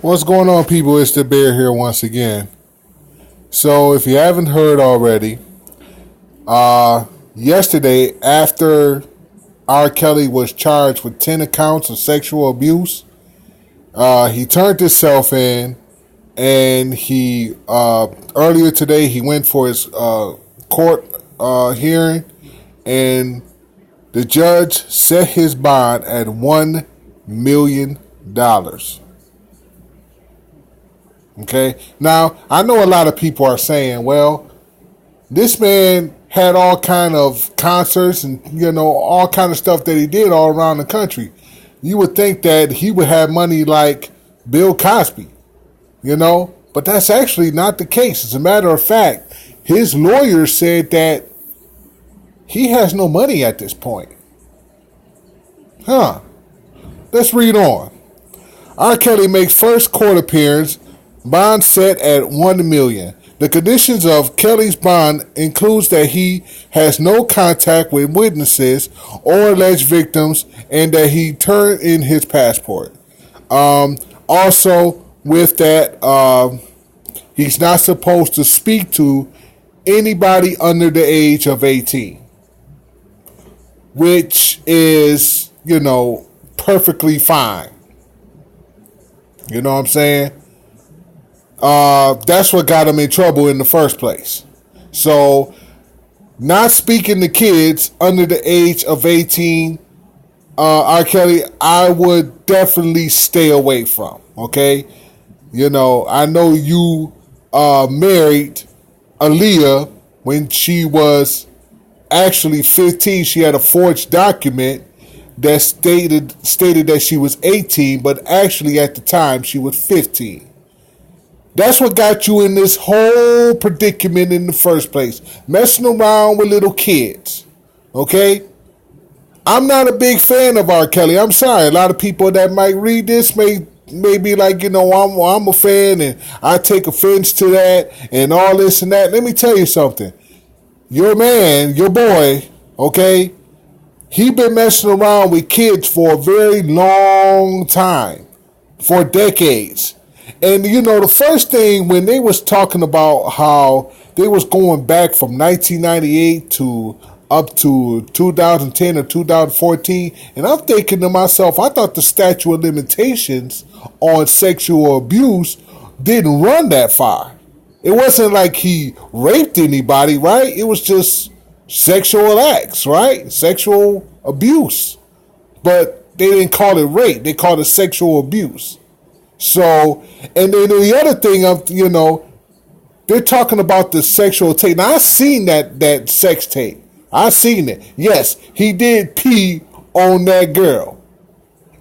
What's going on, people? It's the Bear here once again. So, if you haven't heard already, yesterday, after R. Kelly was charged with 10 accounts of sexual abuse, he turned himself in, and he earlier today he went for his court hearing, and the judge set his bond at $1 million. Okay. Now, I know a lot of people are saying, well, this man had all kind of concerts and all kind of stuff that he did all around the country. You would think that he would have money like Bill Cosby, but that's actually not the case. As a matter of fact, his lawyer said that he has no money at this point. Huh. Let's read on. R. Kelly makes first court appearance. Bond set at $1 million. The conditions of Kelly's bond includes that he has no contact with witnesses or alleged victims, and that he turn in his passport. Also, with that, he's not supposed to speak to anybody under the age of 18, which is, perfectly fine. You know what I'm saying? That's what got him in trouble in the first place. So, not speaking to kids under the age of 18, R. Kelly, I would definitely stay away from. Okay? I know you married Aaliyah when she was actually 15. She had a forged document that stated that she was 18, but actually at the time she was 15. That's what got you in this whole predicament in the first place. Messing around with little kids. Okay? I'm not a big fan of R. Kelly. I'm sorry. A lot of people that might read this may be like, I'm a fan and I take offense to that and all this and that. Let me tell you something. Your man, your boy, okay, he been messing around with kids for a very long time. For decades. And the first thing when they was talking about how they was going back from 1998 to up to 2010 or 2014, and I'm thinking to myself, I thought the statute of limitations on sexual abuse didn't run that far. It wasn't like he raped anybody, right? It was just sexual acts, right? Sexual abuse. But they didn't call it rape. They called it sexual abuse. So, and then the other thing of, they're talking about the sexual tape. Now, I seen that sex tape. I seen it. Yes, he did pee on that girl.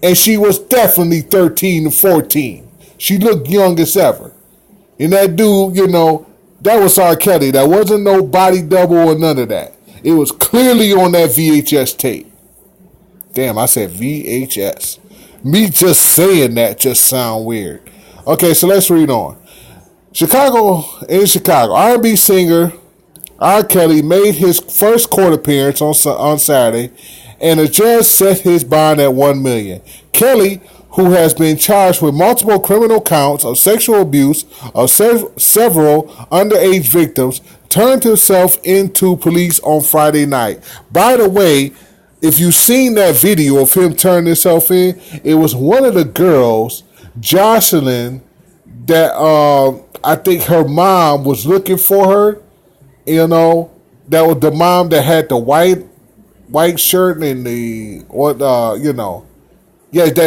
And she was definitely 13 to 14. She looked young as ever. And that dude, that was R. Kelly. That wasn't no body double or none of that. It was clearly on that VHS tape. Damn, I said VHS. Me just saying that just sound weird. Okay, so let's read on. Chicago, R&B singer R. Kelly made his first court appearance on Saturday, and a judge set his bond at $1 million. Kelly, who has been charged with multiple criminal counts of sexual abuse of several underage victims, turned himself into police on Friday night. By the way, if you've seen that video of him turning himself in, it was one of the girls, Jocelyn, that I think her mom was looking for her. That was the mom that had the white shirt and that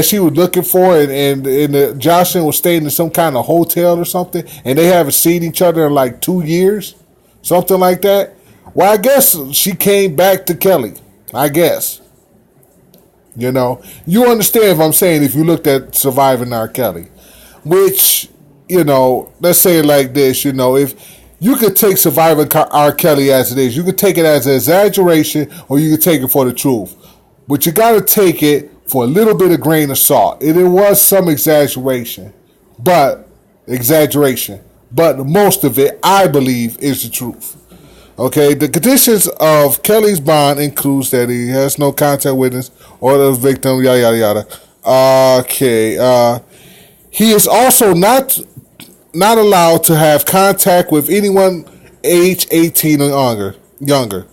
she was looking for, and Jocelyn was staying in some kind of hotel or something, and they haven't seen each other in like 2 years, something like that. Well, I guess she came back to Kelly. I guess. You understand if I'm saying if you looked at Surviving R. Kelly, which, let's say it like this, if you could take Surviving R. Kelly as it is, you could take it as an exaggeration or you could take it for the truth. But you got to take it for a little bit of grain of salt. And it was some exaggeration, but most of it, I believe, is the truth. Okay, the conditions of Kelly's bond includes that he has no contact witness or the victim, yada, yada, yada. Okay, He is also not allowed to have contact with anyone age 18 or younger.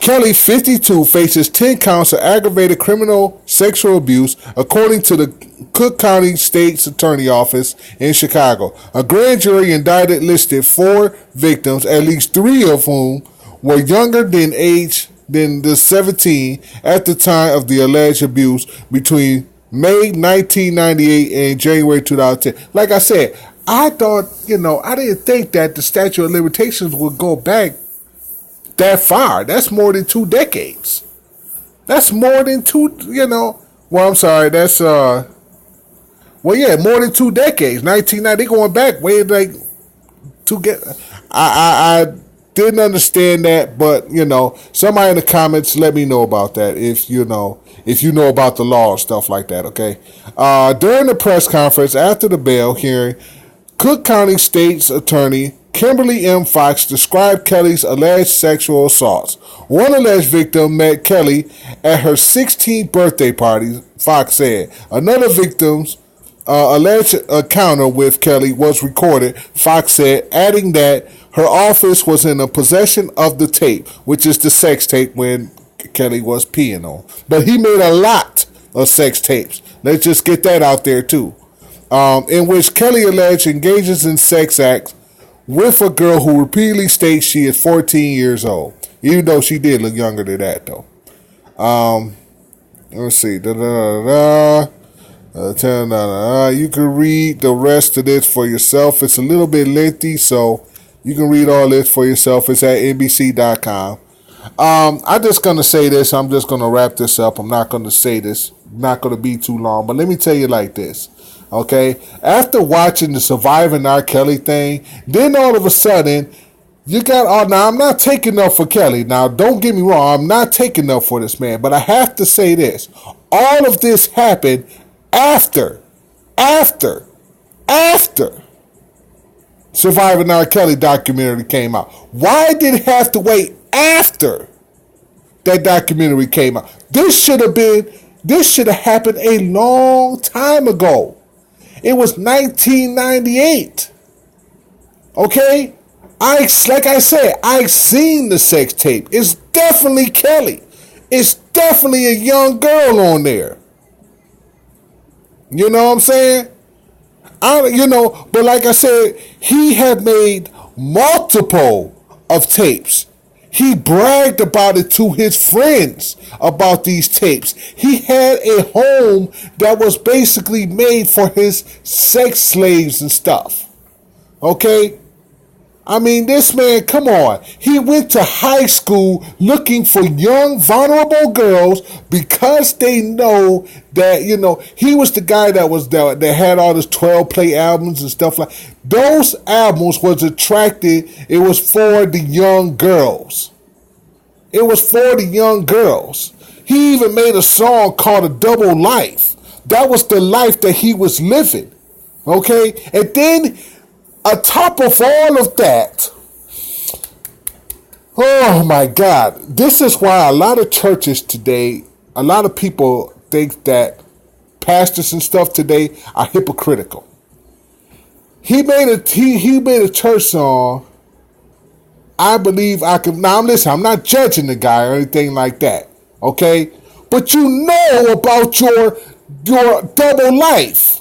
Kelly, 52, faces 10 counts of aggravated criminal sexual abuse, according to the Cook County State's Attorney Office in Chicago. A grand jury indicted listed 4 victims, at least 3 of whom were younger than the 17 at the time of the alleged abuse between May 1998 and January 2010. Like I said, I thought, I didn't think that the statute of limitations would go back that far. That's more than 2 decades. That's more than well, I'm sorry, that's more than 2 decades. 1990, going back way like to get. I didn't understand that, but somebody in the comments let me know about that if you know about the law and stuff like that. Okay. During the press conference after the bail hearing, Cook County State's Attorney Kimberly M. Fox described Kelly's alleged sexual assaults. One alleged victim met Kelly at her 16th birthday party, Fox said. Another victim's alleged encounter with Kelly was recorded, Fox said, adding that her office was in the possession of the tape, which is the sex tape when Kelly was peeing on. But he made a lot of sex tapes. Let's just get that out there too. In which Kelly alleged engages in sex acts with a girl who repeatedly states she is 14 years old, even though she did look younger than that, though. Let's see. You can read the rest of this for yourself. It's a little bit lengthy, so you can read all this for yourself. It's at NBC.com. I'm just going to say this. I'm just going to wrap this up. I'm not going to say this. Not going to be too long, but let me tell you like this. Okay, after watching the Surviving R. Kelly thing, then all of a sudden, you got, now I'm not taking up for Kelly. Now, don't get me wrong, I'm not taking up for this man, but I have to say this. All of this happened after Surviving R. Kelly documentary came out. Why did it have to wait after that documentary came out? This should have happened a long time ago. It was 1998. Okay? Like I said, I seen the sex tape. It's definitely Kelly. It's definitely a young girl on there. You know what I'm saying? But like I said, he had made multiple of tapes. He bragged about it to his friends about these tapes. He had a home that was basically made for his sex slaves and stuff. Okay? I mean, this man, come on. He went to high school looking for young, vulnerable girls because they know that, he was the guy that had all his 12-play albums and stuff like that. Those albums was attracted, it was for the young girls. It was for the young girls. He even made a song called A Double Life. That was the life that he was living. Okay? And then, on top of all of that, oh my God, this is why a lot of churches today, a lot of people think that pastors and stuff today are hypocritical. He made a church song, I believe I can. Now listen, I'm not judging the guy or anything like that, okay? But you know about your double life,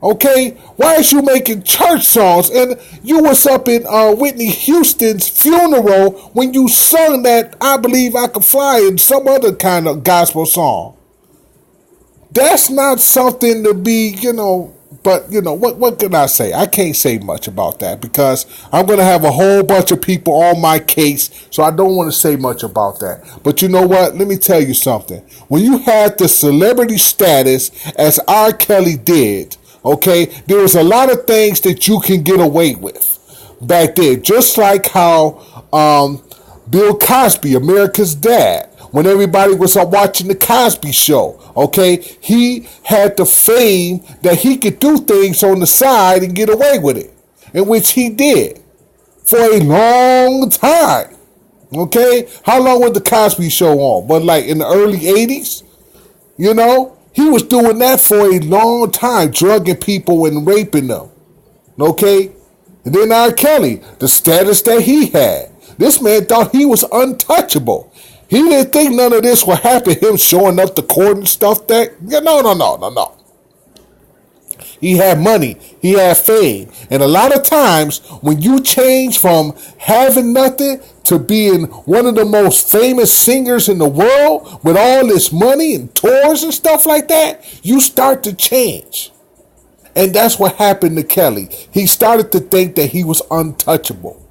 okay? Why is you making church songs? And you was up in Whitney Houston's funeral when you sung that I Believe I Can Fly and some other kind of gospel song. That's not something to be, but what can I say? I can't say much about that because I'm going to have a whole bunch of people on my case, so I don't want to say much about that. But you know what? Let me tell you something. When you had the celebrity status as R. Kelly did, okay, there was a lot of things that you can get away with back then. Just like how Bill Cosby, America's Dad, when everybody was watching the Cosby Show, okay, he had the fame that he could do things on the side and get away with it, in which he did for a long time. Okay, how long was the Cosby Show on? But like in the early 80s, He was doing that for a long time, drugging people and raping them. Okay? And then R. Kelly, the status that he had. This man thought he was untouchable. He didn't think none of this would happen, him showing up to court and stuff that, no. He had money. He had fame. And a lot of times, when you change from having nothing to being one of the most famous singers in the world with all this money and tours and stuff like that, you start to change. And that's what happened to Kelly. He started to think that he was untouchable.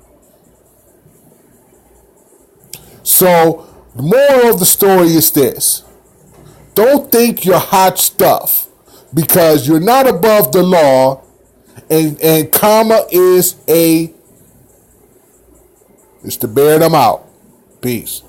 So, the moral of the story is this. Don't think you're hot stuff because you're not above the law, and karma is to bear them out. Peace.